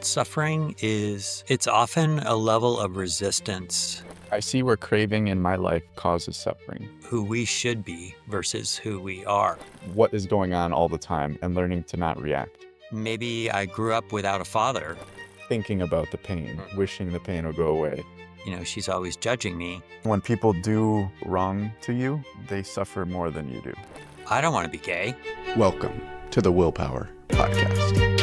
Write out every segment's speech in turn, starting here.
about suffering is it's often a level of resistance, I see where craving in my life causes suffering. who we should be versus who we are. What is going on all the time and learning to not react. Maybe I grew up without a father. Thinking about the pain, wishing the pain would go away. She's always judging me. When people do wrong to you, they suffer more than you do. I don't want to be gay. Welcome to the Willpower Podcast.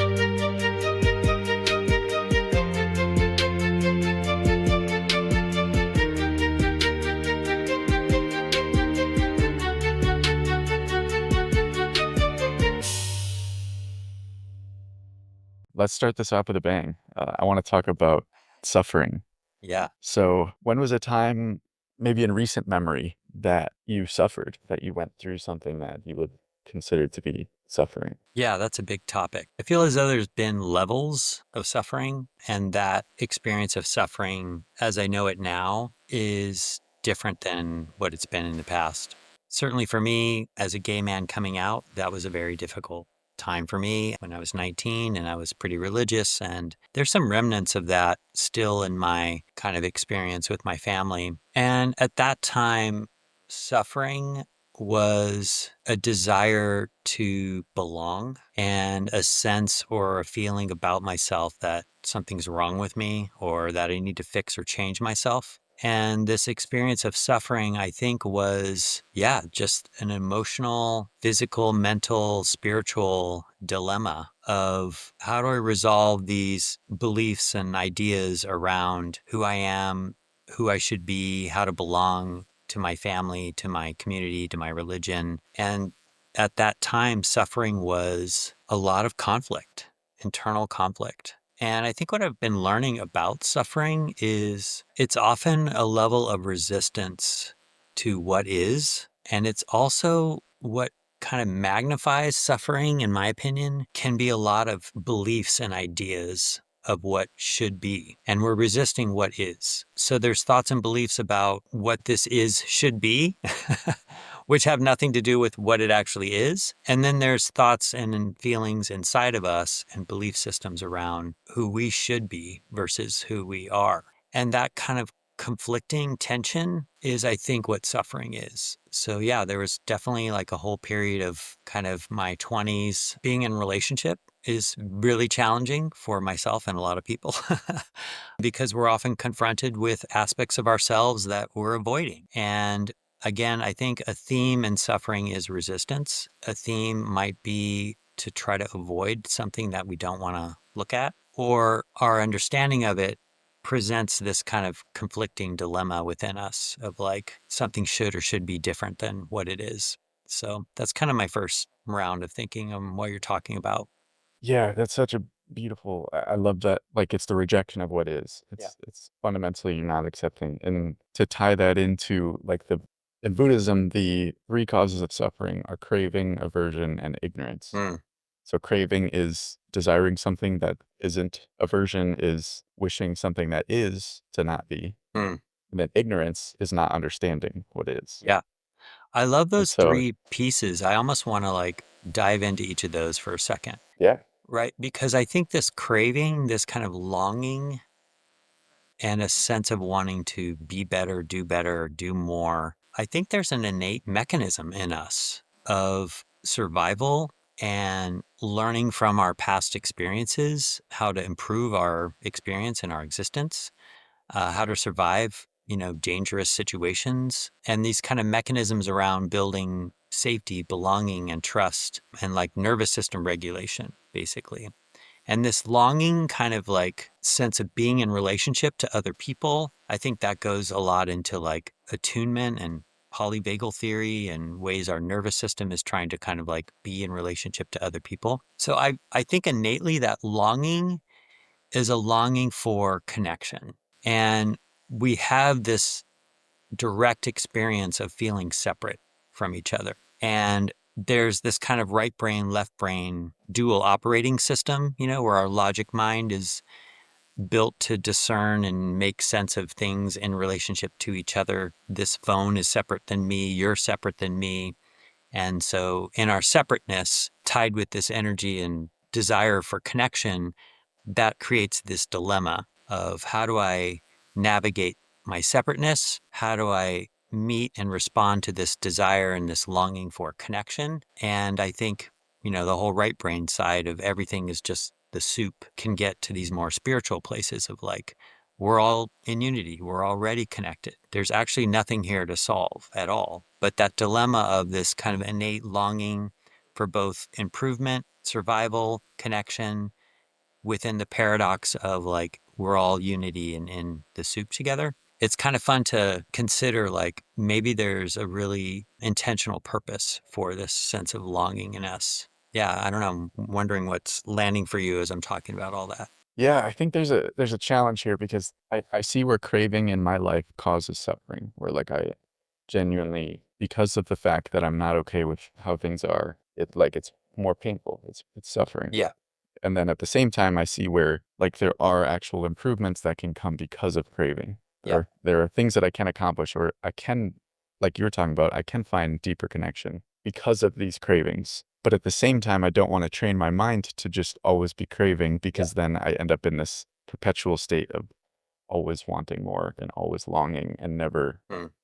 Let's start this off with a bang. I want to talk about suffering. Yeah. So when was a time, maybe in recent memory, that you suffered, that you went through something that you would consider to be suffering? Yeah, that's a big topic. I feel as though there's been levels of suffering, and that experience of suffering, as I know it now, is different than what it's been in the past. Certainly for me, as a gay man coming out, that was a very difficult time for me when I was 19 and I was pretty religious. And there's some remnants of that still in my kind of experience with my family. And at that time, suffering was a desire to belong and a sense or a feeling about myself that something's wrong with me or that I need to fix or change myself. And this experience of suffering, I think, was, just an emotional, physical, mental, spiritual dilemma of how do I resolve these beliefs and ideas around who I am, who I should be, how to belong to my family, to my community, to my religion. And at that time, suffering was a lot of conflict, internal conflict. And I think what I've been learning about suffering is it's often a level of resistance to what is. And it's also what kind of magnifies suffering, in my opinion, can be a lot of beliefs and ideas of what should be. And we're resisting what is. So there's thoughts and beliefs about what this is should be, which have nothing to do with what it actually is. And then there's thoughts and feelings inside of us and belief systems around who we should be versus who we are. And that kind of conflicting tension is, I think, what suffering is. So yeah, there was definitely like a whole period of kind of my 20s being in a relationship is really challenging for myself and a lot of people because we're often confronted with aspects of ourselves that we're avoiding. And again, I think a theme in suffering is resistance. A theme might be to try to avoid something that we don't want to look at, or our understanding of it presents this kind of conflicting dilemma within us of like something should or should be different than what it is. So that's kind of my first round of thinking on what you're talking about. Yeah, that's such a beautiful, I love that. Like, it's the rejection of what is. It's fundamentally you're not accepting. And to tie that into like in Buddhism, the three causes of suffering are craving, aversion, and ignorance. So craving is desiring something that isn't. Aversion is wishing something that is to not be. And then ignorance is not understanding what is. Yeah. I love And those so, three pieces. I almost want to like dive into each of those for a second, yeah. right? Because I think this craving, this kind of longing and a sense of wanting to be better, do more. I think there's an innate mechanism in us of survival and learning from our past experiences, how to improve our experience and our existence, how to survive, dangerous situations, and these kind of mechanisms around building safety, belonging, and trust, and like nervous system regulation, basically. And this longing kind of like sense of being in relationship to other people, I think that goes a lot into like attunement and polyvagal theory and ways our nervous system is trying to kind of like be in relationship to other people. So I think innately that longing is a longing for connection. And we have this direct experience of feeling separate from each other. And there's this kind of right brain, left brain dual operating system, where our logic mind is built to discern and make sense of things in relationship to each other. This phone is separate than me. You're separate than me. And so in our separateness, tied with this energy and desire for connection, that creates this dilemma of how do I navigate my separateness? How do I meet and respond to this desire and this longing for connection? And I think, the whole right brain side of everything is just the soup can get to these more spiritual places of like, we're all in unity. We're already connected. There's actually nothing here to solve at all. But that dilemma of this kind of innate longing for both improvement, survival, connection, within the paradox of like we're all unity and in the soup together. It's kind of fun to consider like maybe there's a really intentional purpose for this sense of longing in us. Yeah, I don't know. I'm wondering what's landing for you as I'm talking about all that. Yeah, I think there's a challenge here because I see where craving in my life causes suffering, where like I genuinely, because of the fact that I'm not okay with how things are, it's more painful. It's suffering. Yeah. And then at the same time, I see where like there are actual improvements that can come because of craving. Yeah. There are things that I can accomplish, or I can, like you were talking about, I can find deeper connection because of these cravings. But at the same time, I don't want to train my mind to just always be craving because then I end up in this perpetual state of always wanting more and always longing and never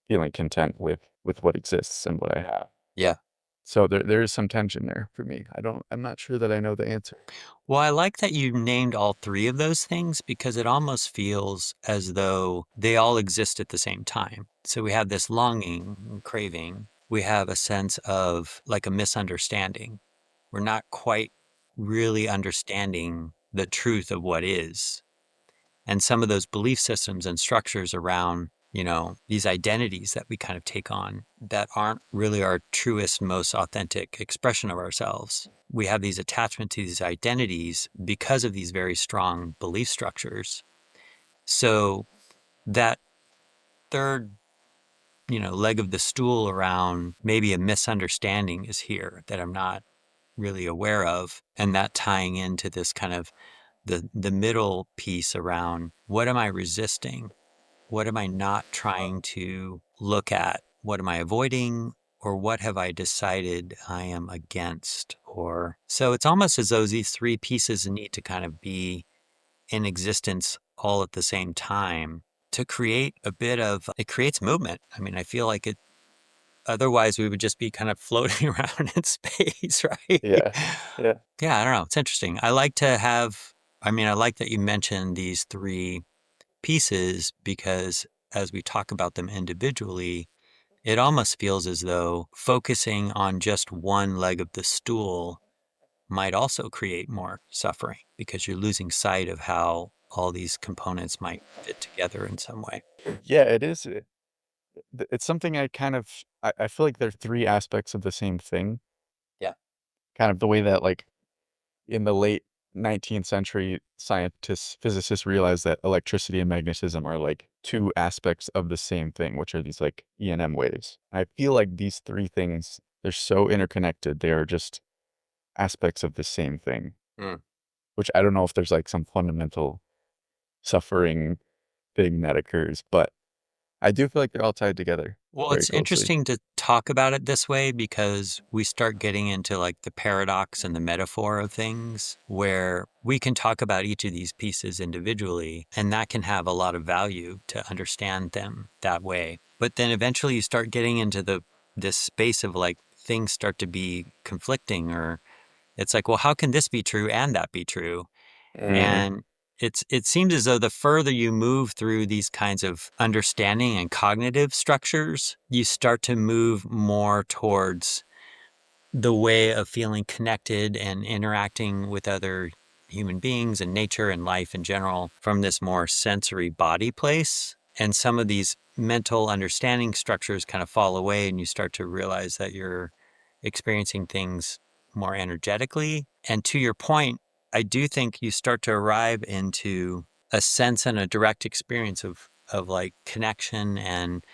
feeling content with what exists and what I have. Yeah. So there is some tension there for me. I'm not sure that I know the answer. Well, I like that you named all three of those things because it almost feels as though they all exist at the same time. So we have this longing and craving. We have a sense of like a misunderstanding. We're not quite really understanding the truth of what is. And some of those belief systems and structures around, these identities that we kind of take on that aren't really our truest, most authentic expression of ourselves. We have these attachments to these identities because of these very strong belief structures. So that third, leg of the stool around maybe a misunderstanding is here that I'm not really aware of. And that tying into this kind of the middle piece around what am I resisting? What am I not trying to look at? What am I avoiding? Or what have I decided I am against? Or so it's almost as though these three pieces need to kind of be in existence all at the same time to create it creates movement. I mean, I feel like otherwise we would just be kind of floating around in space, right? Yeah. Yeah. Yeah, I don't know. It's interesting. I like that you mentioned these three pieces because as we talk about them individually, it almost feels as though focusing on just one leg of the stool might also create more suffering because you're losing sight of how all these components might fit together in some way. Yeah, it is. It's something I feel like there are three aspects of the same thing. Yeah. Kind of the way that like in the late 19th century, scientists, physicists realized that electricity and magnetism are like two aspects of the same thing, which are these like E&M waves. I feel like these three things, they're so interconnected. They are just aspects of the same thing, Mm. which I don't know if there's like some fundamental suffering thing that occurs, but I do feel like they're all tied together Well, very it's closely. interesting to talk about it this way because we start getting into like the paradox and the metaphor of things where we can talk about each of these pieces individually, and that can have a lot of value to understand them that way. But then eventually you start getting into this space of like things start to be conflicting, or it's like, well, how can this be true and that be true? Mm. And it seems as though the further you move through these kinds of understanding and cognitive structures, you start to move more towards the way of feeling connected and interacting with other human beings and nature and life in general from this more sensory body place. And some of these mental understanding structures kind of fall away, and you start to realize that you're experiencing things more energetically. And to your point, I do think you start to arrive into a sense and a direct experience of like connection. And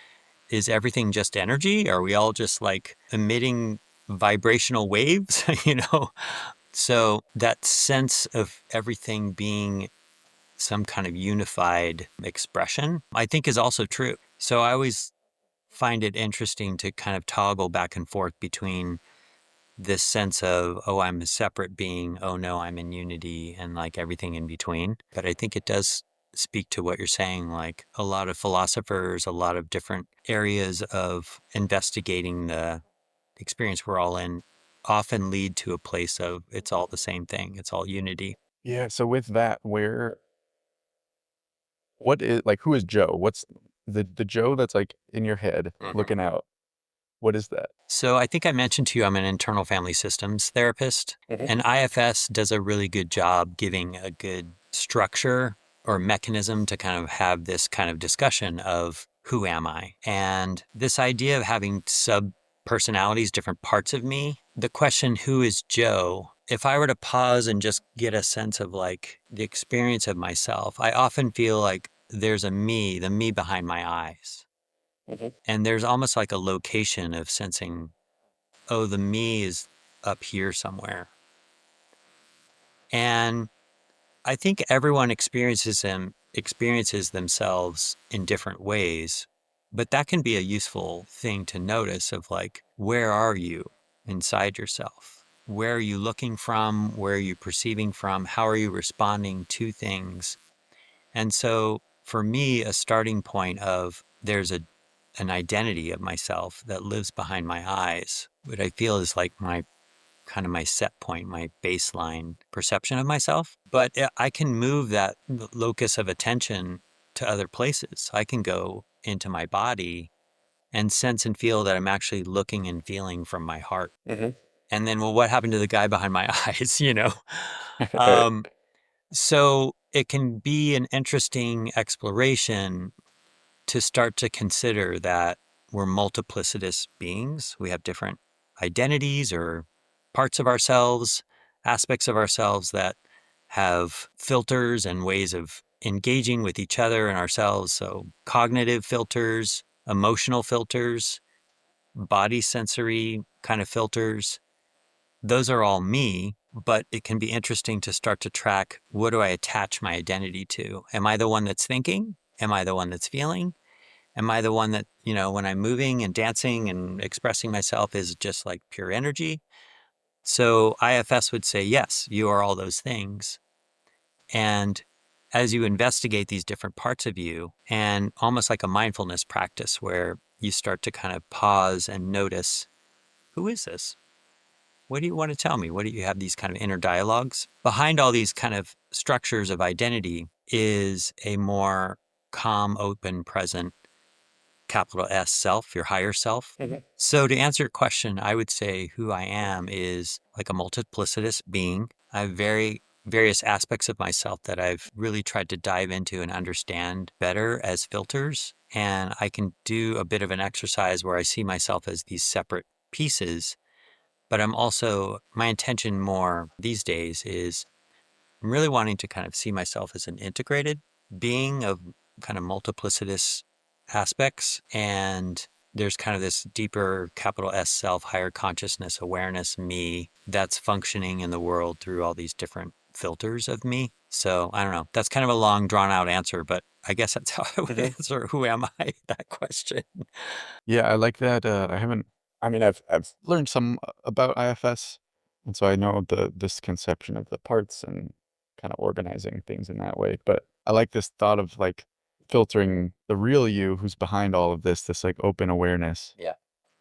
is everything just energy? Are we all just like emitting vibrational waves? So that sense of everything being some kind of unified expression, I think is also true. So I always find it interesting to kind of toggle back and forth between this sense of, oh, I'm a separate being. Oh, no, I'm in unity, and like everything in between. But I think it does speak to what you're saying. Like a lot of philosophers, a lot of different areas of investigating the experience we're all in often lead to a place of it's all the same thing. It's all unity. Yeah. So with that, what is like, who is Joe? What's the Joe that's like in your head looking out? What is that? So I think I mentioned to you I'm an internal family systems therapist, and IFS does a really good job giving a good structure or mechanism to kind of have this kind of discussion of who am I? And this idea of having sub personalities, different parts of me, the question, who is Joe? If I were to pause and just get a sense of like the experience of myself, I often feel like there's a me, the me behind my eyes. And there's almost like a location of sensing, oh, the me is up here somewhere. And I think everyone experiences themselves in different ways, but that can be a useful thing to notice of like, where are you inside yourself? Where are you looking from? Where are you perceiving from? How are you responding to things? And so for me, a starting point of there's an identity of myself that lives behind my eyes, what I feel is like my kind of my set point, my baseline perception of myself. But I can move that locus of attention to other places. I can go into my body and sense and feel that I'm actually looking and feeling from my heart. And then, well, what happened to the guy behind my eyes, you know? Right. Um, so it can be an interesting exploration to start to consider that we're multiplicitous beings. We have different identities or parts of ourselves, aspects of ourselves that have filters and ways of engaging with each other and ourselves. So, cognitive filters, emotional filters, body sensory kind of filters. Those are all me, but it can be interesting to start to track, what do I attach my identity to? Am I the one that's thinking? Am I the one that's feeling? Am I the one that, you know, when I'm moving and dancing and expressing myself is just like pure energy? So IFS would say, yes, you are all those things. And as you investigate these different parts of you, and almost like a mindfulness practice where you start to kind of pause and notice, who is this? What do you want to tell me? What do you have these kind of inner dialogues? Behind all these kind of structures of identity is a more calm, open, present, capital S self, your higher self. So to answer your question, I would say who I am is like a multiplicitous being. I have various aspects of myself that I've really tried to dive into and understand better as filters. And I can do a bit of an exercise where I see myself as these separate pieces. But I'm also, my intention more these days is I'm really wanting to kind of see myself as an integrated being of kind of multiplicitous aspects. And there's kind of this deeper capital S self, higher consciousness, awareness, me that's functioning in the world through all these different filters of me. So I don't know. That's kind of a long, drawn out answer, but I guess that's how I would answer who am I? That question. Yeah, I like that. I mean, I've learned some about IFS, and so I know this conception of the parts and kind of organizing things in that way. But I like this thought of like filtering the real you who's behind all of this like open awareness, Yeah.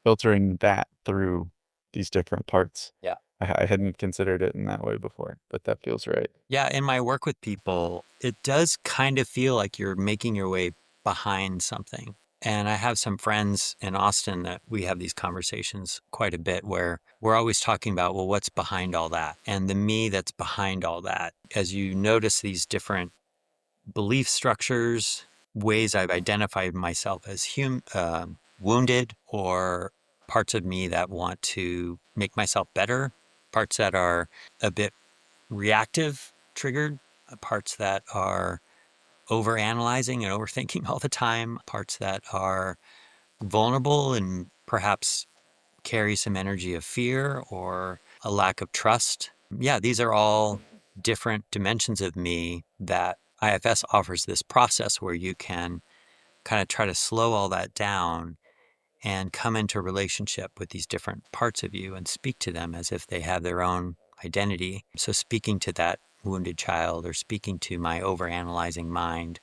filtering that through these different parts. Yeah. I hadn't considered it in that way before, but that feels right. Yeah, in my work with people, it does kind of feel like you're making your way behind something. And I have some friends in Austin that we have these conversations quite a bit where we're always talking about, well, what's behind all that? And the me that's behind all that. As you notice these different belief structures, ways I've identified myself as wounded, or parts of me that want to make myself better, parts that are a bit reactive triggered, parts that are over analyzing and overthinking all the time, parts that are vulnerable and perhaps carry some energy of fear or a lack of trust. Yeah, these are all different dimensions of me that IFS offers this process where you can kind of try to slow all that down and come into relationship with these different parts of you and speak to them as if they have their own identity. So speaking to that wounded child, or speaking to my overanalyzing mind,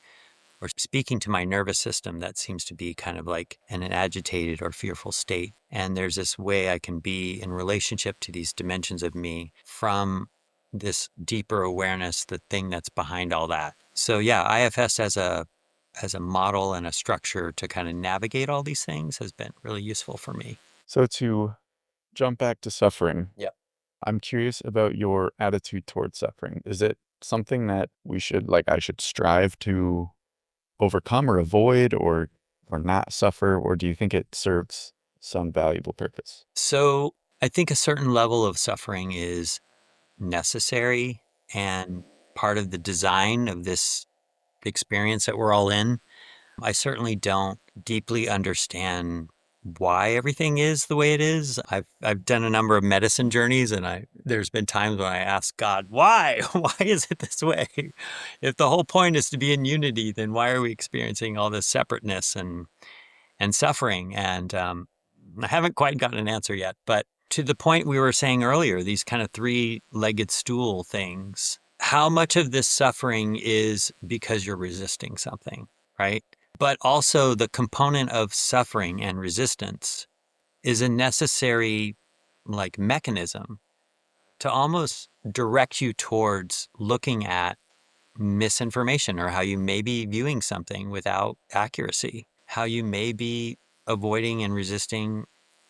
or speaking to my nervous system that seems to be kind of like in an agitated or fearful state. And there's this way I can be in relationship to these dimensions of me from this deeper awareness, the thing that's behind all that. So yeah, IFS as a model and a structure to kind of navigate all these things has been really useful for me. So to jump back to suffering, Yep. I'm curious about your attitude towards suffering. Is it something that I should strive to overcome or avoid, or not suffer, or do you think it serves some valuable purpose? So I think a certain level of suffering is necessary and part of the design of this experience that we're all in. I certainly don't deeply understand why everything is the way it is. I've done a number of medicine journeys, and there's been times when I ask God, why? Why is it this way? If the whole point is to be in unity, then why are we experiencing all this separateness and suffering? And I haven't quite gotten an answer yet, but to the point we were saying earlier, these kind of three-legged stool things, how much of this suffering is because you're resisting something, right? But also the component of suffering and resistance is a necessary like mechanism to almost direct you towards looking at misinformation, or how you may be viewing something without accuracy, how you may be avoiding and resisting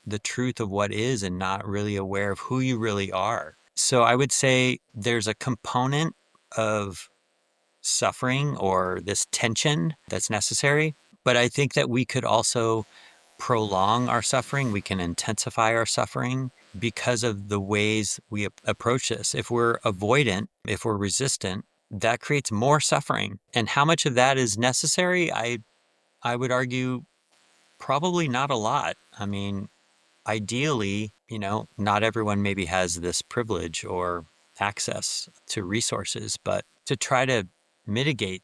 the truth of what is and not really aware of who you really are. So I would say there's a component of suffering or this tension that's necessary, but I think that we could also prolong our suffering. We can intensify our suffering because of the ways we approach this. If we're avoidant, if we're resistant, that creates more suffering. And how much of that is necessary? I would argue probably not a lot. I mean, ideally, not everyone maybe has this privilege or access to resources, but to try to mitigate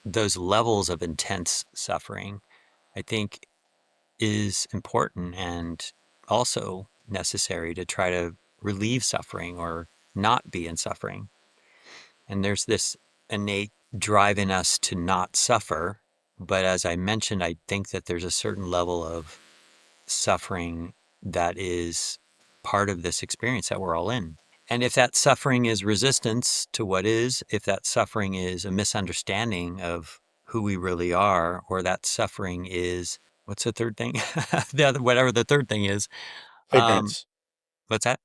those levels of intense suffering, I think is important and also necessary to try to relieve suffering or not be in suffering. And there's this innate drive in us to not suffer. But as I mentioned, I think that there's a certain level of suffering that is part of this experience that we're all in. And if that suffering is resistance to what is, if that suffering is a misunderstanding of who we really are, or that suffering is, what's the third thing? Whatever the third thing is. Um, Ignorance. what's that?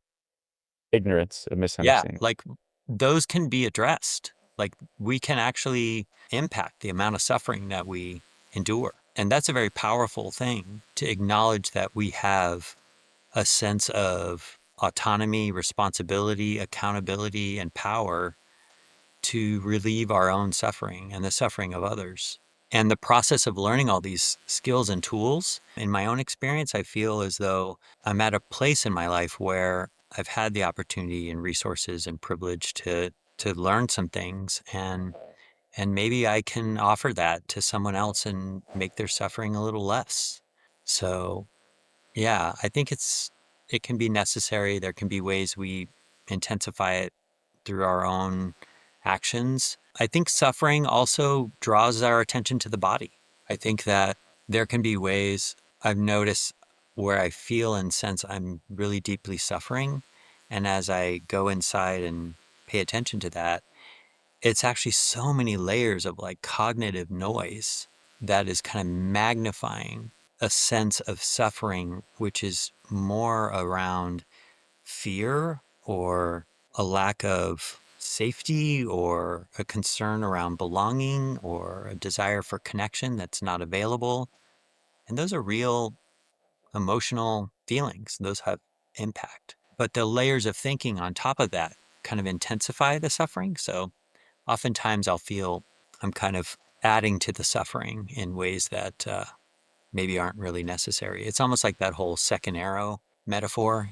Ignorance, a Yeah, misunderstanding. like those can be addressed. Like we can actually impact the amount of suffering that we endure. And that's a very powerful thing, to acknowledge that we have a sense of autonomy, responsibility, accountability, and power to relieve our own suffering and the suffering of others. And the process of learning all these skills and tools, in my own experience, I feel as though I'm at a place in my life where I've had the opportunity and resources and privilege to learn some things, and maybe I can offer that to someone else and make their suffering a little less. So yeah, I think it can be necessary. There can be ways we intensify it through our own actions. I think suffering also draws our attention to the body. I think that there can be ways I've noticed where I feel and sense I'm really deeply suffering. And as I go inside and pay attention to that, it's actually so many layers of like cognitive noise that is kind of magnifying a sense of suffering, which is more around fear or a lack of safety or a concern around belonging or a desire for connection that's not available. And those are real emotional feelings. Those have impact. But the layers of thinking on top of that kind of intensify the suffering. So oftentimes I'll feel I'm kind of adding to the suffering in ways that maybe aren't really necessary. It's almost like that whole second arrow metaphor,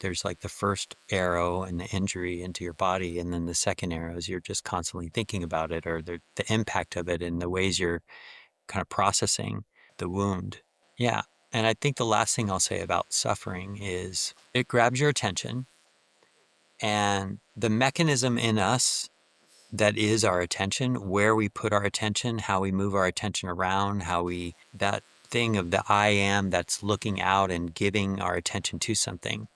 there's like the first arrow and the injury into your body, and then the second arrow is you're just constantly thinking about it, or the impact of it and the ways you're kind of processing the wound. Yeah. And I think the last thing I'll say about suffering is it grabs your attention, and the mechanism in us that is our attention, where we put our attention, how we move our attention around, that thing of the I am that's looking out and giving our attention to something.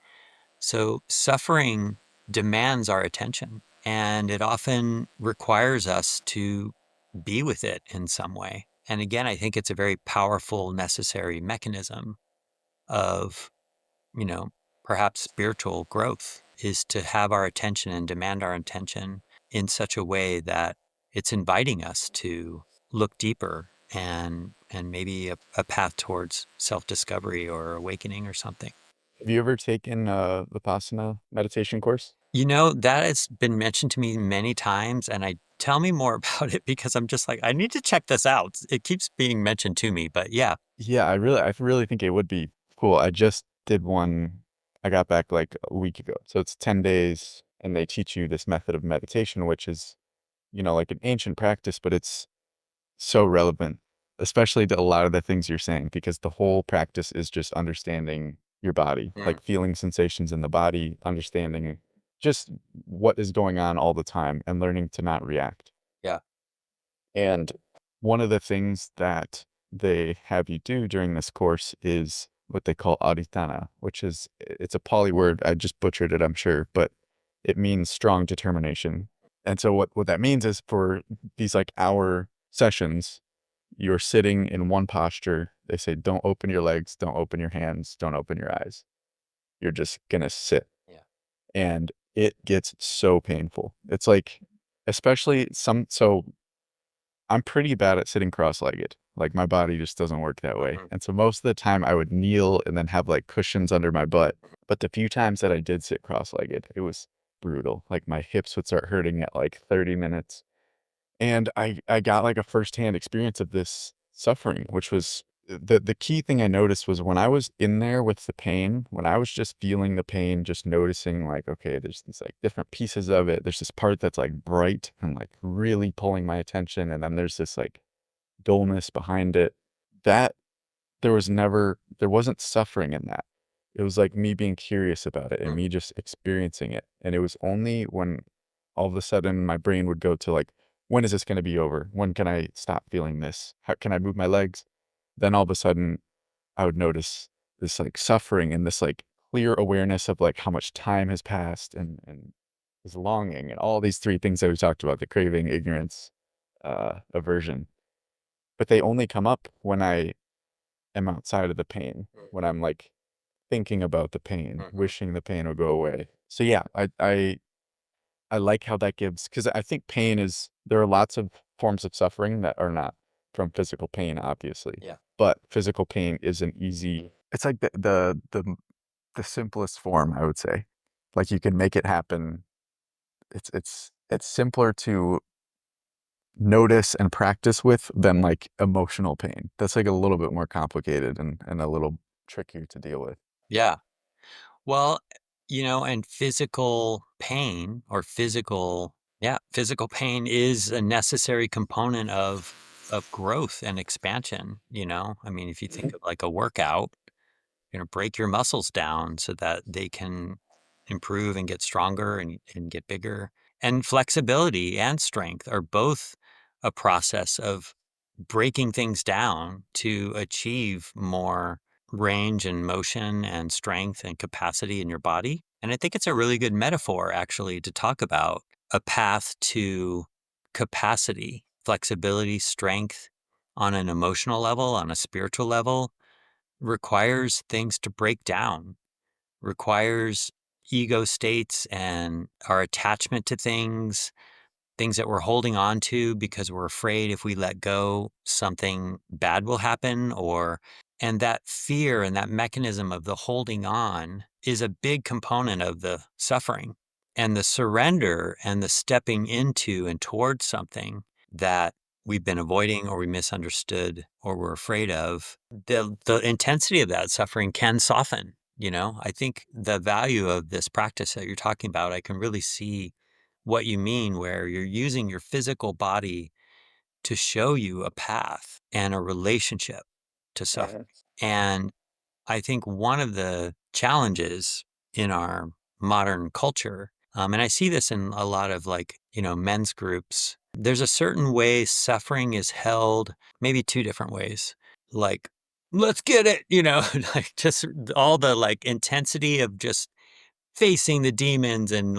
So suffering demands our attention, and it often requires us to be with it in some way. And again, I think it's a very powerful, necessary mechanism of, you know, perhaps spiritual growth, is to have our attention and demand our attention in such a way that it's inviting us to look deeper and maybe a path towards self-discovery or awakening or something. Have you ever taken the Passano meditation course? That has been mentioned to me many times, and tell me more about it, because I'm just like, I need to check this out. It keeps being mentioned to me, but yeah. Yeah, I really think it would be cool. I just did one. I got back like a week ago. So it's 10 days and they teach you this method of meditation, which is, like an ancient practice, but it's so relevant, especially to a lot of the things you're saying, because the whole practice is just understanding your body, Mm, like feeling sensations in the body, understanding just what is going on all the time and learning to not react. yeah. And one of the things that they have you do during this course is what they call aditana, which is, it's a Pali word. I just butchered it, I'm sure, but it means strong determination. And so what that means is, for these like hour sessions, you're sitting in one posture. They say, don't open your legs, don't open your hands, don't open your eyes. You're just gonna sit. Yeah. And it gets so painful. It's like, especially so I'm pretty bad at sitting cross-legged. Like, my body just doesn't work that way. Mhm. And so most of the time I would kneel and then have like cushions under my butt. But the few times that I did sit cross-legged, it was brutal. Like, my hips would start hurting at like 30 minutes. And I got like a firsthand experience of this suffering, which was the key thing I noticed was, when I was in there with the pain, when I was just feeling the pain, just noticing like, okay, there's these like different pieces of it. There's this part that's like bright and like really pulling my attention. And then there's this like dullness behind it. That there wasn't suffering in that. It was like me being curious about it and Mm. me just experiencing it. And it was only when all of a sudden my brain would go to like, when is this going to be over? When can I stop feeling this? How can I move my legs? Then all of a sudden I would notice this like suffering and this like clear awareness of like how much time has passed, and this longing and all these three things that we talked about: the craving, ignorance, aversion. But they only come up when I am outside of the pain, when I'm like thinking about the pain, Mhm. wishing the pain would go away. So yeah, I like how that gives, because I think there are lots of forms of suffering that are not from physical pain, obviously. Yeah. But physical pain is it's like the simplest form, I would say. Like, you can make it happen. It's simpler to notice and practice with than like emotional pain. That's like a little bit more complicated and a little trickier to deal with. Yeah. Well, and physical pain is a necessary component of growth and expansion. I mean, if you think of like a workout, break your muscles down so that they can improve and get stronger and get bigger. And flexibility and strength are both a process of breaking things down to achieve more range and motion and strength and capacity in your body. And I think it's a really good metaphor, actually, to talk about a path to capacity, flexibility, strength on an emotional level, on a spiritual level, requires things to break down, requires ego states and our attachment to things that we're holding on to because we're afraid if we let go, something bad will happen. And that fear and that mechanism of the holding on is a big component of the suffering. And the surrender and the stepping into and towards something that we've been avoiding or we misunderstood or we're afraid of, the intensity of that suffering can soften. I think the value of this practice that you're talking about, I can really see what you mean, where you're using your physical body to show you a path and a relationship to suffering. Mhm. And I think one of the challenges in our modern culture, and I see this in a lot of men's groups, there's a certain way suffering is held, maybe two different ways. Like, let's get it, like just all the intensity of just facing the demons and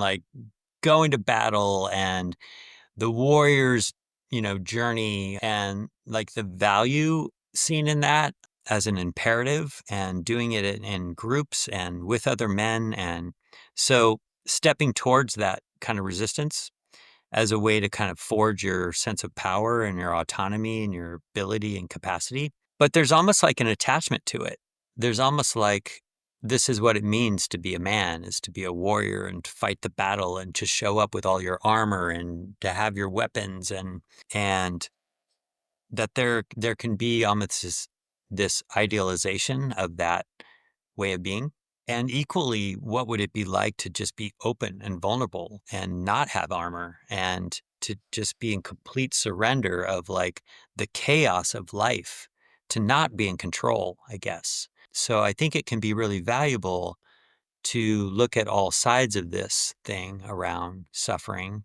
going to battle and the warrior's, journey and the value seen in that as an imperative and doing it in groups and with other men. And so stepping towards that kind of resistance as a way to kind of forge your sense of power and your autonomy and your ability and capacity. But there's almost like an attachment to it. There's almost like this is what it means to be a man, is to be a warrior and to fight the battle and to show up with all your armor and to have your weapons and that there can be almost this idealization of that way of being. And equally, what would it be like to just be open and vulnerable and not have armor and to just be in complete surrender of the chaos of life, to not be in control, I guess. So I think it can be really valuable to look at all sides of this thing around suffering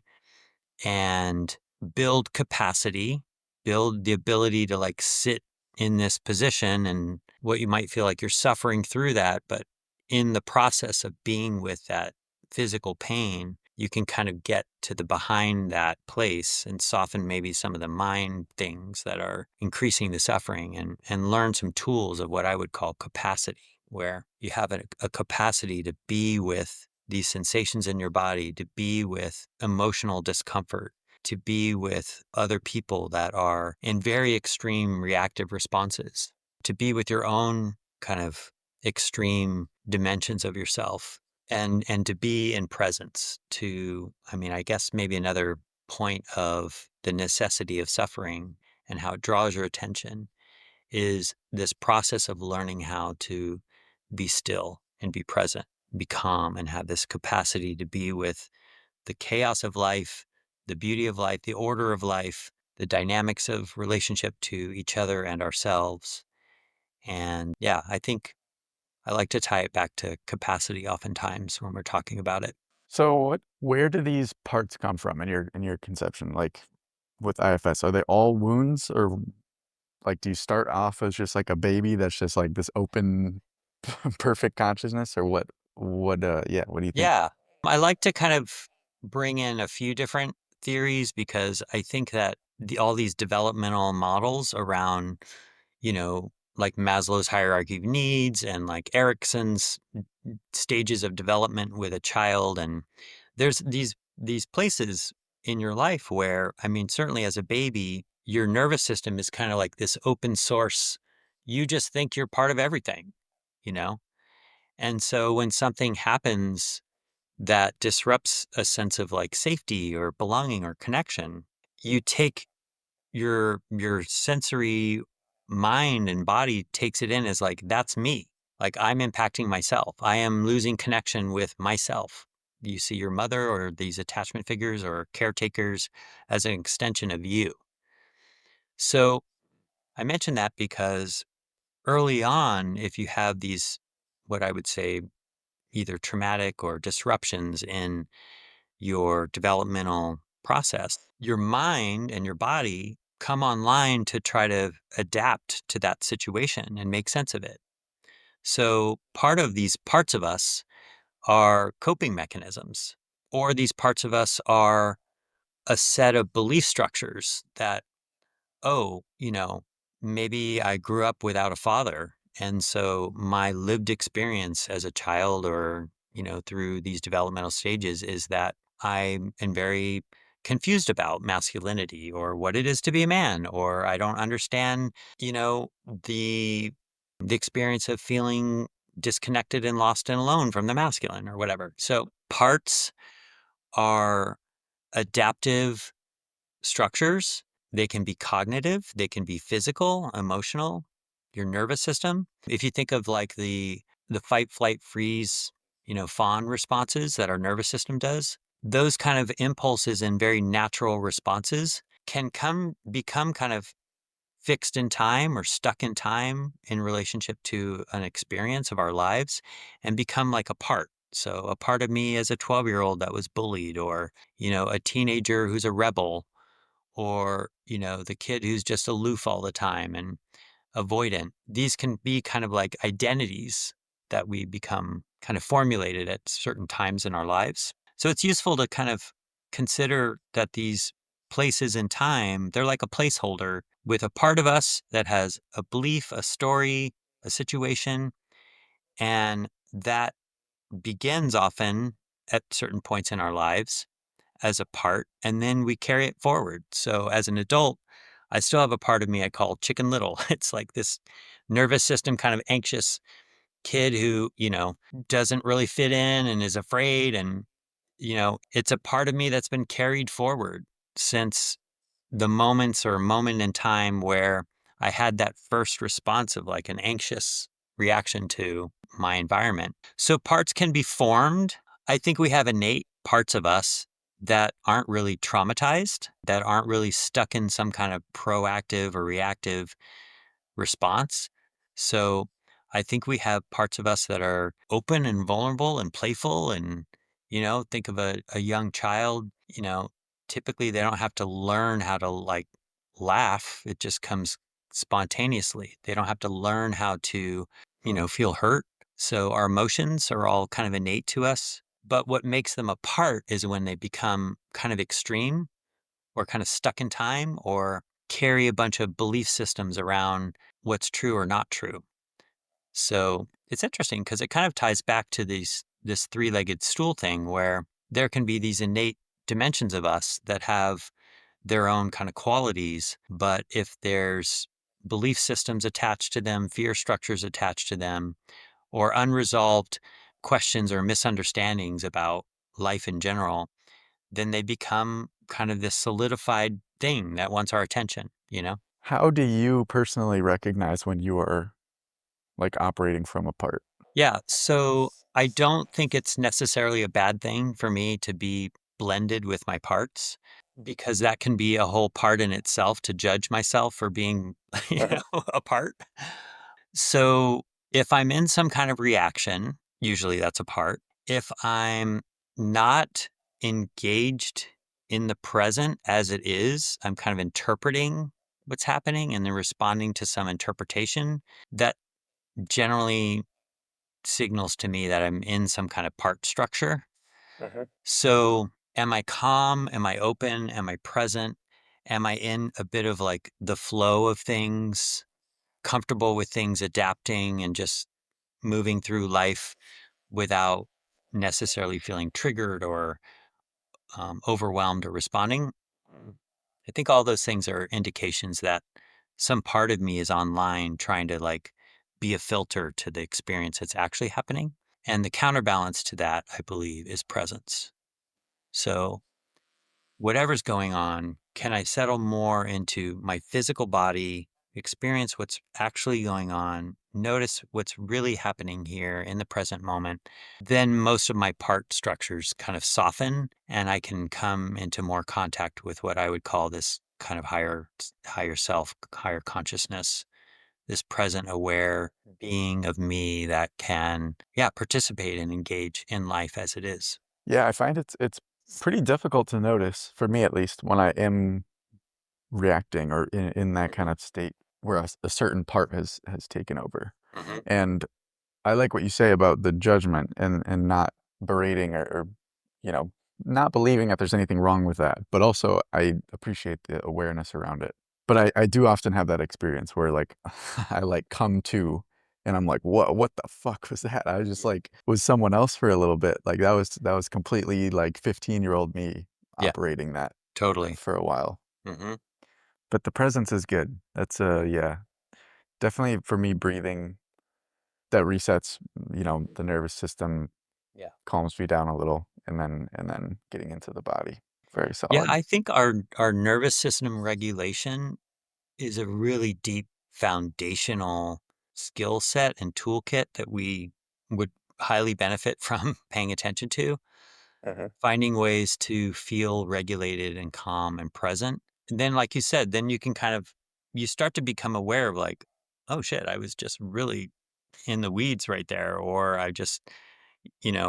and build capacity, build the ability to sit in this position and what you might feel like you're suffering through that. But in the process of being with that physical pain, you can kind of get to the behind that place and soften maybe some of the mind things that are increasing the suffering and learn some tools of what I would call capacity, where you have a capacity to be with these sensations in your body, to be with emotional discomfort, to be with other people that are in very extreme reactive responses, to be with your own kind of extreme dimensions of yourself and to be in presence to, I mean, I guess maybe another point of the necessity of suffering and how it draws your attention is this process of learning how to be still and be present, be calm, and have this capacity to be with the chaos of life, the beauty of life, the order of life, the dynamics of relationship to each other and ourselves. And yeah, I think I like to tie it back to capacity oftentimes when we're talking about it. So where do these parts come from in your conception? Like with IFS, are they all wounds, or like do you start off as just like a baby that's just like this open, perfect consciousness, or yeah, what do you think? Yeah. I like to kind of bring in a few different theories because I think that all these developmental models around, like Maslow's hierarchy of needs and like Erickson's stages of development with a child. And there's these places in your life where, I mean, certainly as a baby, your nervous system is kind of like this open source. You just think you're part of everything, you know? And so when something happens that disrupts a sense of safety or belonging or connection, you take your sensory mind and body takes it in as that's me. Like I'm impacting myself. I am losing connection with myself. You see your mother or these attachment figures or caretakers as an extension of you. So I mention that because early on, if you have these, what I would say, either traumatic or disruptions in your developmental process, your mind and your body come online to try to adapt to that situation and make sense of it. So part of these parts of us are coping mechanisms, or these parts of us are a set of belief structures that, oh, maybe I grew up without a father. And so my lived experience as a child or, through these developmental stages is that I am very confused about masculinity or what it is to be a man, or I don't understand, the experience of feeling disconnected and lost and alone from the masculine or whatever. So parts are adaptive structures. They can be cognitive, they can be physical, emotional, your nervous system. If you think of the fight, flight, freeze, fawn responses that our nervous system does, those kind of impulses and very natural responses can become kind of fixed in time or stuck in time in relationship to an experience of our lives and become like a part. So a part of me as a 12-year-old that was bullied, or, a teenager who's a rebel, or, the kid who's just aloof all the time and avoidant. These can be kind of like identities that we become kind of formulated at certain times in our lives. So it's useful to kind of consider that these places in time, they're like a placeholder with a part of us that has a belief, a story, a situation, and that begins often at certain points in our lives as a part, and then we carry it forward. So as an adult, I still have a part of me I call Chicken Little. It's like this nervous system kind of anxious kid who, doesn't really fit in and is afraid. And, it's a part of me that's been carried forward since the moment in time where I had that first response of like an anxious reaction to my environment. So parts can be formed. I think we have innate parts of us that aren't really traumatized, that aren't really stuck in some kind of proactive or reactive response. So I think we have parts of us that are open and vulnerable and playful. And, think of a young child, typically they don't have to learn how to like laugh. It just comes spontaneously. They don't have to learn how to, feel hurt. So our emotions are all kind of innate to us. But what makes them apart is when they become kind of extreme or kind of stuck in time or carry a bunch of belief systems around what's true or not true. So it's interesting because it kind of ties back to this three-legged stool thing where there can be these innate dimensions of us that have their own kind of qualities, but if there's belief systems attached to them, fear structures attached to them, or unresolved questions or misunderstandings about life in general, then they become kind of this solidified thing that wants our attention. How do you personally recognize when you are, like, operating from a part? Yeah. So I don't think it's necessarily a bad thing for me to be blended with my parts because that can be a whole part in itself to judge myself for being, a part. So if I'm in some kind of reaction, usually that's a part. If I'm not engaged in the present as it is, I'm kind of interpreting what's happening and then responding to some interpretation that generally signals to me that I'm in some kind of part structure. So am I calm? Am I open? Am I present? Am I in a bit of like the flow of things, comfortable with things adapting and just moving through life without necessarily feeling triggered or overwhelmed or responding? I think all those things are indications that some part of me is online trying to like be a filter to the experience that's actually happening. And the counterbalance to that, I believe, is presence. So whatever's going on, can I settle more into my physical body, experience what's actually going on, notice what's really happening here in the present moment? Then most of my part structures kind of soften and I can come into more contact with what I would call this kind of higher self, higher consciousness, this present aware being of me that can, yeah, participate and engage in life as it is. Yeah, I find it's pretty difficult to notice, for me at least, when I am reacting or in that kind of state where a certain part has taken over. Mhm. And I like what you say about the judgment and not berating or, you know, not believing that there's anything wrong with that. But also I appreciate the awareness around it. But I do often have that experience where like I like come to and I'm like, what the fuck was that? I was just like was someone else for a little bit. Like that was completely like 15-year-old me Yeah, operating that totally. for a while. Hmm. But the presence is good. That's yeah. Definitely for me breathing that resets, the nervous system, Yeah. calms me down a little, and then getting into the body. Very Yeah, solid. I think our nervous system regulation is a really deep foundational skill set and toolkit that we would highly benefit from paying attention to, Mhm. finding ways to feel regulated and calm and present. And then, like you said, then you can kind of, you start to become aware of like, oh shit, I was just really in the weeds right there. Or I just,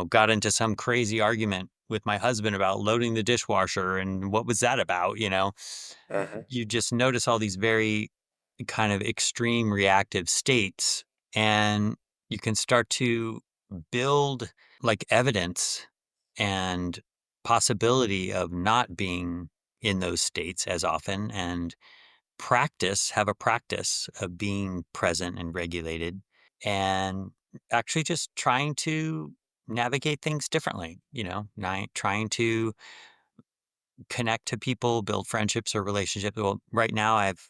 got into some crazy argument with my husband about loading the dishwasher. And what was that about? You just notice all these very kind of extreme reactive states, and you can start to build like evidence and possibility of not being in those states as often, and have a practice of being present and regulated, and actually just trying to navigate things differently, trying to connect to people, build friendships or relationships. Well, right now I have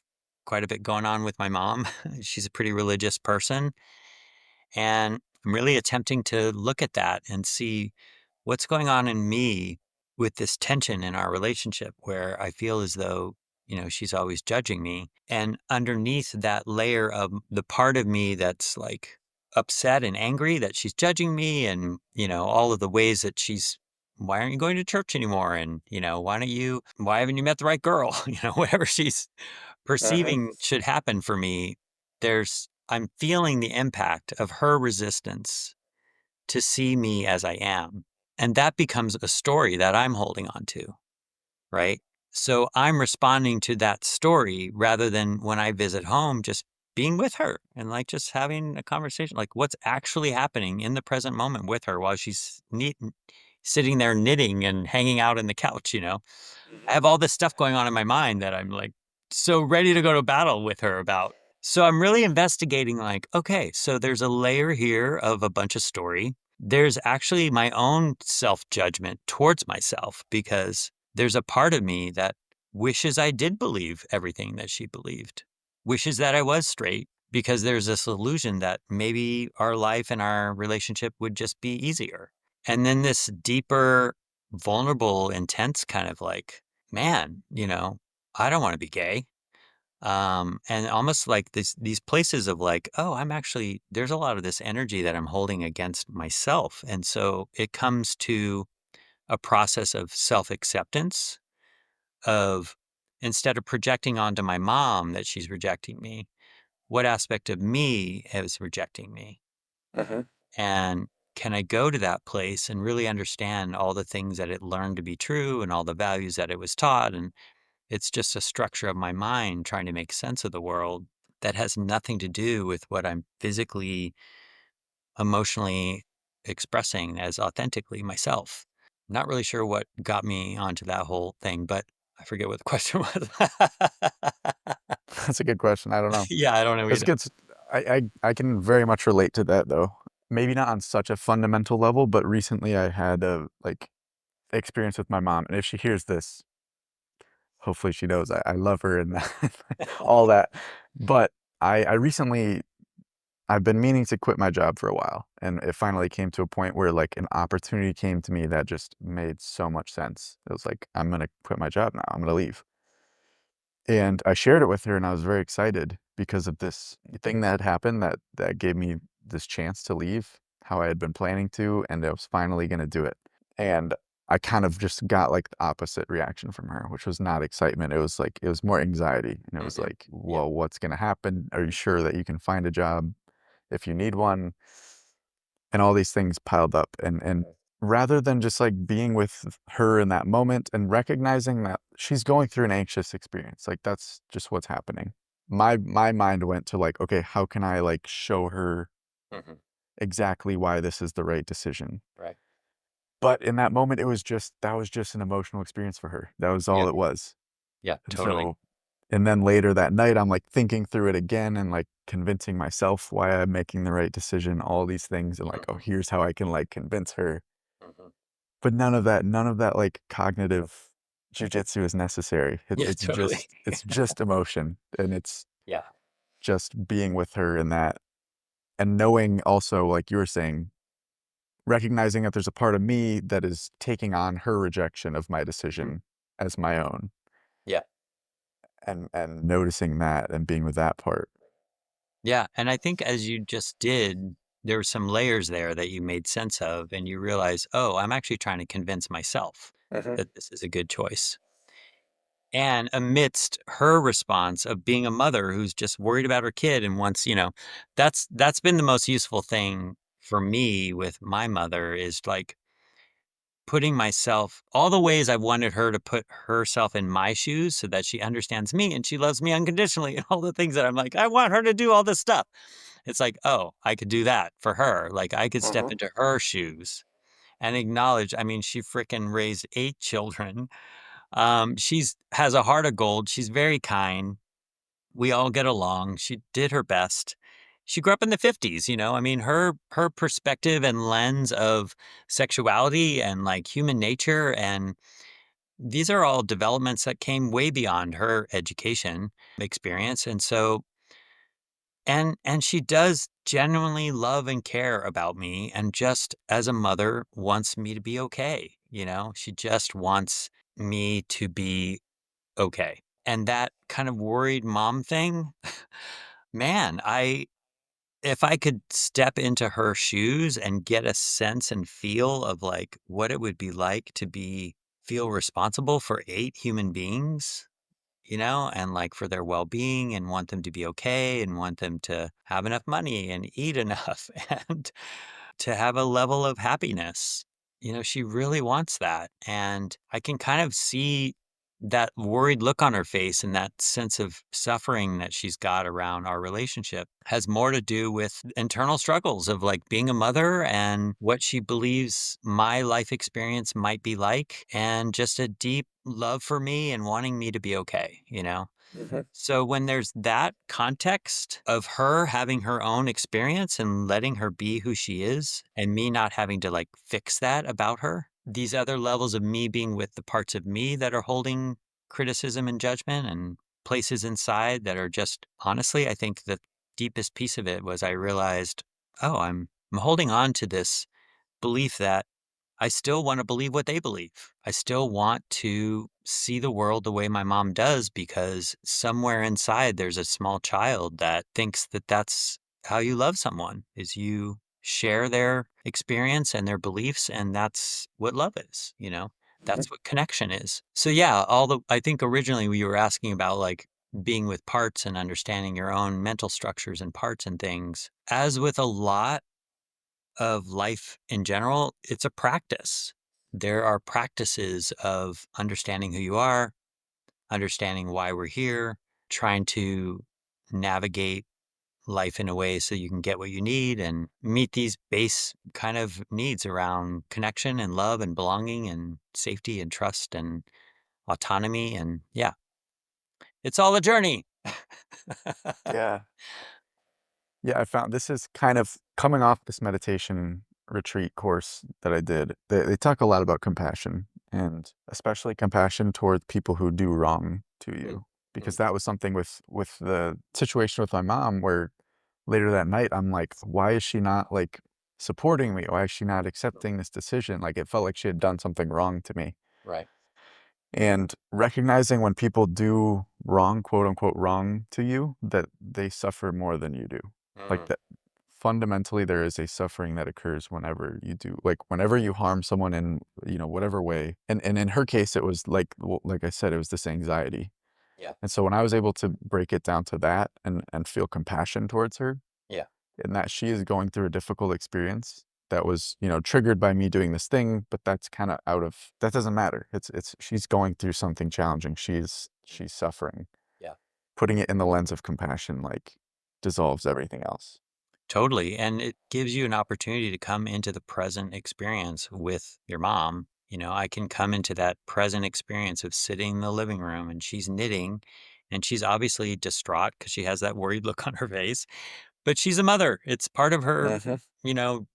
quite a bit going on with my mom. She's a pretty religious person. And I'm really attempting to look at that and see what's going on in me with this tension in our relationship where I feel as though, she's always judging me. And underneath that layer of the part of me that's like upset and angry that she's judging me, and, all of the ways that why aren't you going to church anymore? And, why haven't you met the right girl? Whatever she's perceiving should happen for me, I'm feeling the impact of her resistance to see me as I am. And that becomes a story that I'm holding on to, right? So I'm responding to that story rather than when I visit home, just being with her and like just having a conversation, like what's actually happening in the present moment with her while she's sitting there knitting and hanging out in the couch, I have all this stuff going on in my mind that I'm like so ready to go to battle with her about. So I'm really investigating like, okay, so there's a layer here of a bunch of story. There's actually my own self-judgment towards myself because there's a part of me that wishes I did believe everything that she believed, wishes that I was straight, because there's this illusion that maybe our life and our relationship would just be easier. And then this deeper, vulnerable, intense kind of like, man, I don't want to be gay. And almost like these places of like, oh, there's a lot of this energy that I'm holding against myself. And so it comes to a process of self-acceptance of, instead of projecting onto my mom that she's rejecting me, what aspect of me is rejecting me? And can I go to that place and really understand all the things that it learned to be true and all the values that it was taught? And it's just a structure of my mind trying to make sense of the world that has nothing to do with what I'm physically, emotionally expressing as authentically myself. Not really sure what got me onto that whole thing, but I forget what the question was. That's a good question. I don't know. Yeah, I don't know This either. gets I can very much relate to that though. Maybe not on such a fundamental level, but recently I had a like experience with my mom, and if she hears this, hopefully she knows I love her and all that. But I recently I've been meaning to quit my job for a while, and it finally came to a point where like an opportunity came to me that just made so much sense. It was like, I'm gonna quit my job now. I'm gonna leave. And I shared it with her and I was very excited because of this thing that had happened that gave me this chance to leave how I had been planning to, and I was finally gonna do it. And I kind of just got like the opposite reaction from her, which was not excitement. It was like it was more anxiety. And it was like, Yeah. well, what's gonna happen? Are you sure that you can find a job if you need one? And all these things piled up. And rather than just like being with her in that moment and recognizing that she's going through an anxious experience, like that's just what's happening. My mind went to like, okay, how can I like show her Mhm. exactly why this is the right decision? Right. But in that moment, that was just an emotional experience for her. That was Yeah. all it was. Yeah, And totally. so, and then later that night, I'm like thinking through it again and like convincing myself why I'm making the right decision, all these things. And like, oh, Mhm. here's how I can like convince her. Mhm. But none of that like cognitive jujitsu is necessary. Yeah, totally. It's just emotion, and it's Yeah. just being with her in that, and knowing also, like you were saying, recognizing that there's a part of me that is taking on her rejection of my Mhm. decision as my own, Yeah. and noticing that and being with that part. Yeah, and I think as you just did, there were some layers there that you made sense of, and you realize, oh, I'm actually trying to convince myself that this is a good choice. And amidst her response of being a mother who's just worried about her kid and wants, that's been the most useful thing for me with my mother is like putting myself all the ways I wanted her to put herself in my shoes so that she understands me and she loves me unconditionally and all the things that I'm like, I want her to do all this stuff. It's like, oh, I could do that for her. Like I could step into her shoes and acknowledge, I mean, she freaking raised 8 children. She's has a heart of gold. She's very kind. We all get along. She did her best. She grew up in the 50s, I mean, her perspective and lens of sexuality and like human nature and these are all developments that came way beyond her education experience. And so and she does genuinely love and care about me and just as a mother wants me to be okay. She just wants me to be okay. And that kind of worried mom thing, man, if I could step into her shoes and get a sense and feel of like what it would be like to feel responsible for 8 human beings, and like for their well-being and want them to be okay and want them to have enough money and eat enough and to have a level of happiness. She really wants that. And I can kind of see that worried look on her face and that sense of suffering that she's got around our relationship has more to do with internal struggles of like being a mother and what she believes my life experience might be like, and just a deep love for me and wanting me to be okay. So when there's that context of her having her own experience and letting her be who she is and me not having to like fix that about her, these other levels of me being with the parts of me that are holding criticism and judgment and places inside that are just honestly, I think the deepest piece of it was I realized, oh, I'm holding on to this belief that I still want to believe what they believe. I still want to see the world the way my mom does because somewhere inside there's a small child that thinks that that's how you love someone is you share their experience and their beliefs and that's what love is. That's what connection is. So yeah, I think originally we were asking about like being with parts and understanding your own mental structures and parts and things. As with a lot of life in general, it's a practice. There are practices of understanding who you are, understanding why we're here, trying to navigate life in a way so you can get what you need and meet these base kind of needs around connection and love and belonging and safety and trust and autonomy. And yeah, it's all a journey. Yeah. Yeah, I found this is kind of coming off this meditation retreat course that I did. They talk a lot about compassion and especially compassion toward people who do wrong to you. Because that was something with the situation with my mom where later that night I'm like, why is she not like supporting me? Why is she not accepting this decision? Like it felt like she had done something wrong to me. Right. And recognizing when people do wrong, quote unquote, wrong to you, that they suffer more than you do. Like that fundamentally there is a suffering that occurs whenever you do, like whenever you harm someone in, whatever way. And in her case, it was like, like I said, it was this anxiety. Yeah. And so when I was able to break it down to that and feel compassion towards her, Yeah. and that she is going through a difficult experience that was, triggered by me doing this thing, but that's kind of that doesn't matter. It's she's going through something challenging. She's suffering. Yeah. Putting it in the lens of compassion like dissolves everything else. Totally. And it gives you an opportunity to come into the present experience with your mom. I can come into that present experience of sitting in the living room and she's knitting and she's obviously distraught because she has that worried look on her face, but she's a mother. It's part of her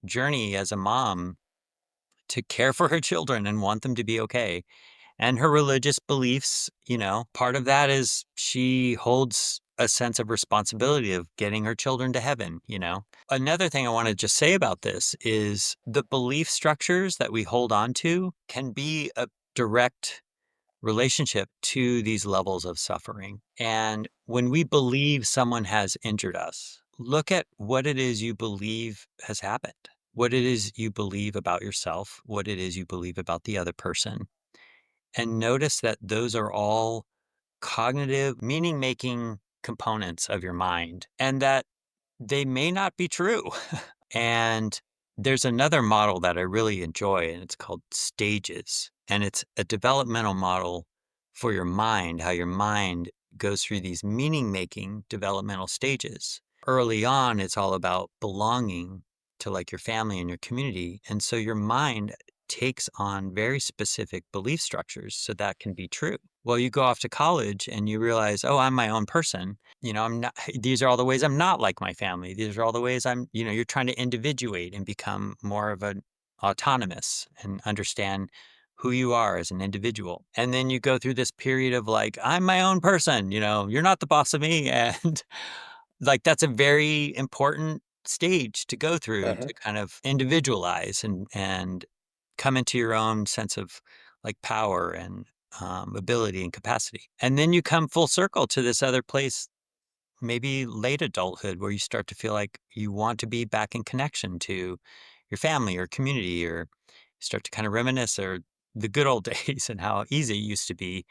journey as a mom to care for her children and want them to be okay. And her religious beliefs, part of that is she holds a sense of responsibility of getting her children to heaven. Another thing I want to just say about this is the belief structures that we hold on to can be a direct relationship to these levels of suffering. And when we believe someone has injured us, look at what it is you believe has happened, what it is you believe about yourself, what it is you believe about the other person and notice that those are all cognitive, meaning making components of your mind, and that they may not be true. And there's another model that I really enjoy, and it's called stages. And it's a developmental model for your mind, how your mind goes through these meaning making developmental stages. Early on, it's all about belonging to like your family and your community. And so your mind takes on very specific belief structures so that can be true. Well, you go off to college and you realize, oh, I'm my own person. I'm not, these are all the ways I'm not like my family. These are all the ways you're trying to individuate and become more of an autonomous and understand who you are as an individual. And then you go through this period of like, I'm my own person, you're not the boss of me. And like, that's a very important stage to go through to kind of individualize and come into your own sense of like power and ability and capacity. And then you come full circle to this other place, maybe late adulthood, where you start to feel like you want to be back in connection to your family or community, or you start to kind of reminisce or the good old days and how easy it used to be.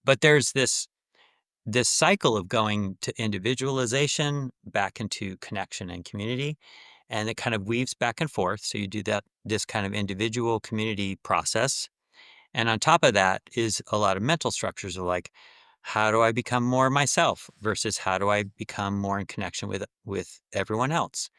But there's this cycle of going to individualization back into connection and community, and it kind of weaves back and forth. So you do this kind of individual community process, and on top of that is a lot of mental structures of like, how do I become more myself versus how do I become more in connection with everyone else?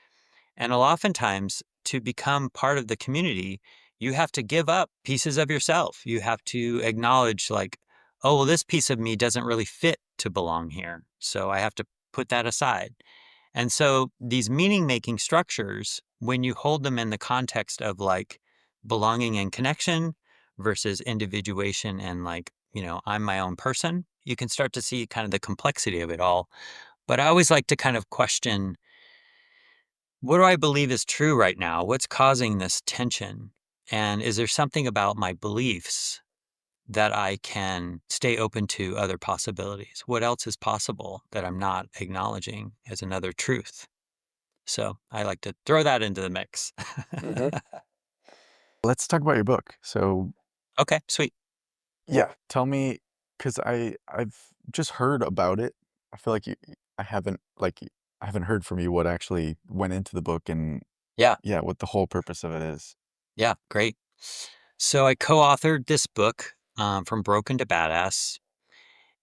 And oftentimes, to become part of the community, you have to give up pieces of yourself. You have to acknowledge, like, oh, well, this piece of me doesn't really fit to belong here. So I have to put that aside. And so these meaning making structures, when you hold them in the context of like belonging and connection versus individuation and like, I'm my own person, you can start to see kind of the complexity of it all. But I always like to kind of question, what do I believe is true right now? What's causing this tension? And is there something about my beliefs that I can stay open to other possibilities? What else is possible that I'm not acknowledging as another truth? So I like to throw that into the mix. Let's talk about your book. So Okay, sweet. yeah, tell me, because I've just heard about it. I feel like I haven't I haven't heard from you what actually went into the book and Yeah, yeah, what the whole purpose of it is. yeah, great. So I co authored this book, From Broken to Badass,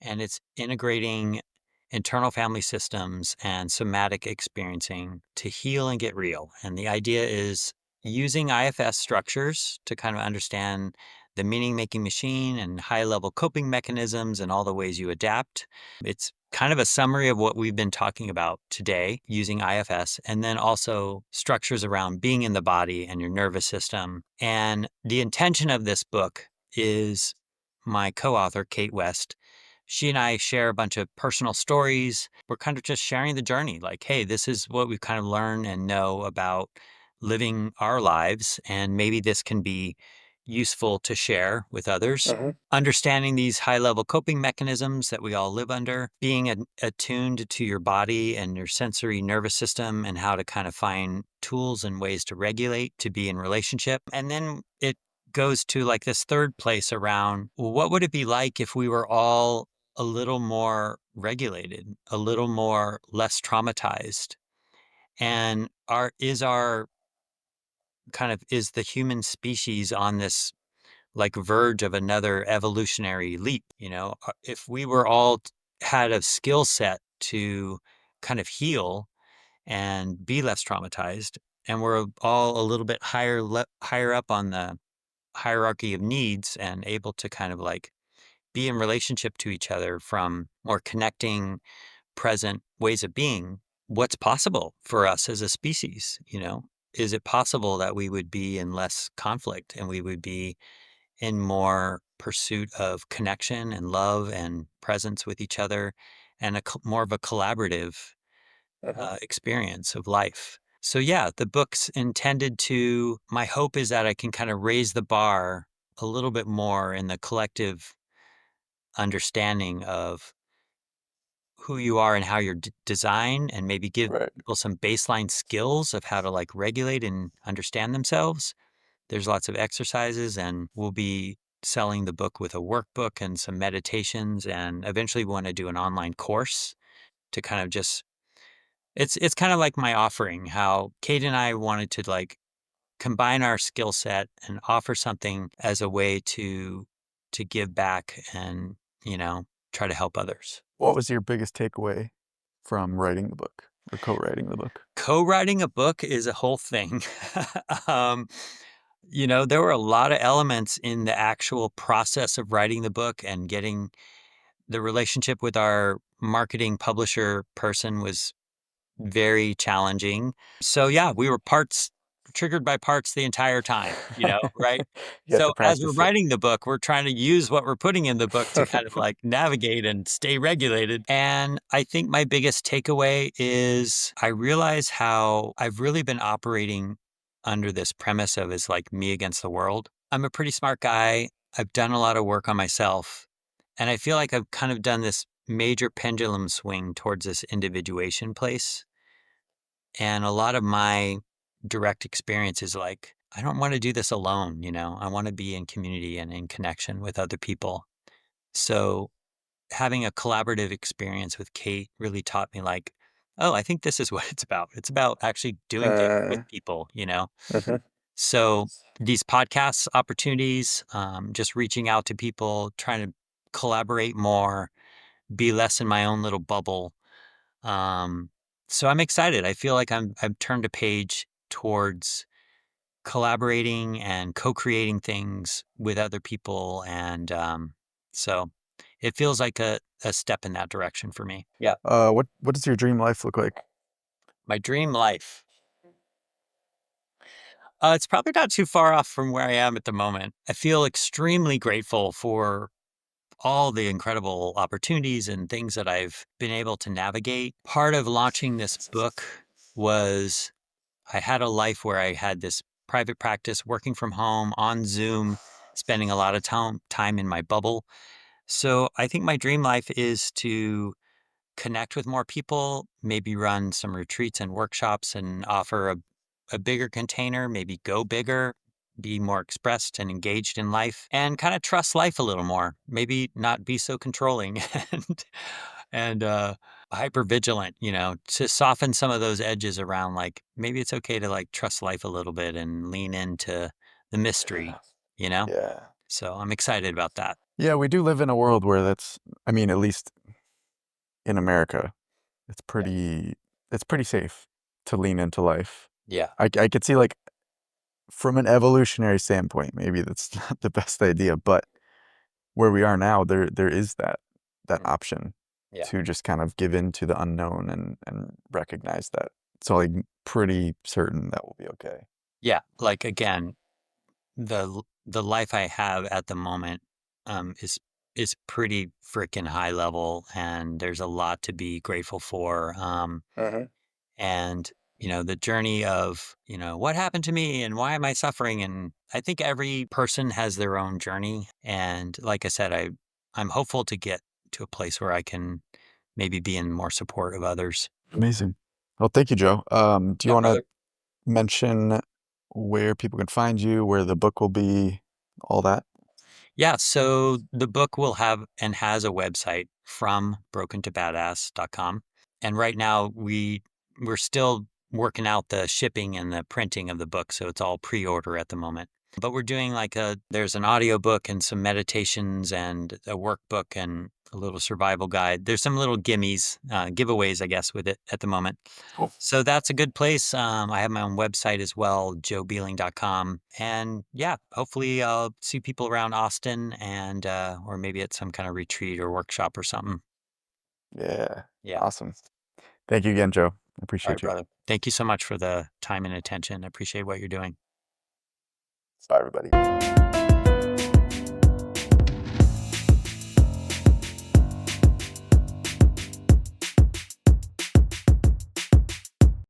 and it's integrating internal family systems and somatic experiencing to heal and get real. And the idea is using IFS structures to kind of understand the meaning making machine and high level coping mechanisms and all the ways you adapt. It's kind of a summary of what we've been talking about today using IFS, and then also structures around being in the body and your nervous system. And the intention of this book is my co author, Kate West. She and I share a bunch of personal stories. We're kind of just sharing the journey. Like, hey, this is what we've kind of learned and know about living our lives. And maybe this can be useful to share with others. Understanding these high level coping mechanisms that we all live under, being attuned to your body and your sensory nervous system, and how to kind of find tools and ways to regulate, to be in relationship. And then it goes to like this third place around, well, what would it be like if we were all a little more regulated, a little more less traumatized? And our kind of, is the human species on this like verge of another evolutionary leap? If we were all had a skill set to kind of heal and be less traumatized, and we're all a little bit higher up on the hierarchy of needs and able to kind of like be in relationship to each other from more connecting, present ways of being, what's possible for us as a species? Is it possible that we would be in less conflict and we would be in more pursuit of connection and love and presence with each other, and more of a collaborative experience of life? So yeah, the book's intended to, my hope is that I can kind of raise the bar a little bit more in the collective understanding of who you are and how you're designed, and maybe give Right. people some baseline skills of how to like regulate and understand themselves. There's lots of exercises, and we'll be selling the book with a workbook and some meditations, and eventually want to do an online course to kind of just, it's kind of like my offering, how Kate and I wanted to like combine our skill set and offer something as a way to give back and, try to help others. What was your biggest takeaway from writing the book or co-writing the book? Co-writing a book is a whole thing. um, there were a lot of elements in the actual process of writing the book, and getting the relationship with our marketing publisher person was very challenging. So yeah, we were triggered by parts the entire time, right? You have to So as we're practice it. writing the book, we're trying to use what we're putting in the book to kind of like navigate and stay regulated. And I think my biggest takeaway is I realize how I've really been operating under this premise of is like me against the world. I'm a pretty smart guy. I've done a lot of work on myself, and I feel like I've kind of done this major pendulum swing towards this individuation place. And a lot of my direct experience is like, I don't want to do this alone, I want to be in community and in connection with other people. So having a collaborative experience with Kate really taught me like, oh, I think this is what it's about. It's about actually doing things with people. Mhm. So these podcast opportunities, just reaching out to people, trying to collaborate more, be less in my own little bubble. Um, so I'm excited. I feel like I've turned a page towards collaborating and co-creating things with other people, and so it feels like a step in that direction for me. Yeah, What does your dream life look like? my dream life. It's probably not too far off from where I am at the moment. I feel extremely grateful for all the incredible opportunities and things that I've been able to navigate. Part of launching this book was I had a life where I had this private practice, working from home on Zoom, spending a lot of time in my bubble. So I think my dream life is to connect with more people, maybe run some retreats and workshops and offer a bigger container, maybe go bigger, be more expressed and engaged in life, and kind of trust life a little more. Maybe not be so controlling and hyper vigilant, to soften some of those edges around like maybe it's okay to like trust life a little bit and lean into the Yeah. mystery, you know? Yeah. So I'm excited about that. Yeah, we do live in a world where that's, I mean, at least in America, it's Yeah. pretty safe to lean into life. Yeah. I could see like from an evolutionary standpoint, maybe that's not the best idea, but where we are now, there is that Mhm. option Yeah. to just kind of give in to the unknown and recognize that. So I'm pretty certain that will be okay. Yeah. Like again, the life I have at the moment is pretty freaking high level, and there's a lot to be grateful for. Uh-huh. And the journey of what happened to me and why am I suffering, and I think every person has their own journey. And like I said, I'm hopeful to get to a place where I can maybe be in more support of others. Amazing. Well, thank you, Joe. Do you Yeah, want to brother. mention where people can find you, where the book will be, all that? Yeah, so the book will have and has a website, from brokentobadass.com. And right now we're still working out the shipping and the printing of the book, so it's all pre-order at the moment. But we're doing like there's an audiobook and some meditations and a workbook and a little survival guide. There's some little giveaways, I guess, with it at the moment. Cool. So that's a good place. I have my own website as well, joebielling.com. And yeah, hopefully I'll see people around Austin, and or maybe at some kind of retreat or workshop or something. Yeah. Yeah. Awesome. Thank you again, Joe. I All right, appreciate you. brother. Thank you so much for the time and attention. I appreciate what you're doing. Bye, everybody.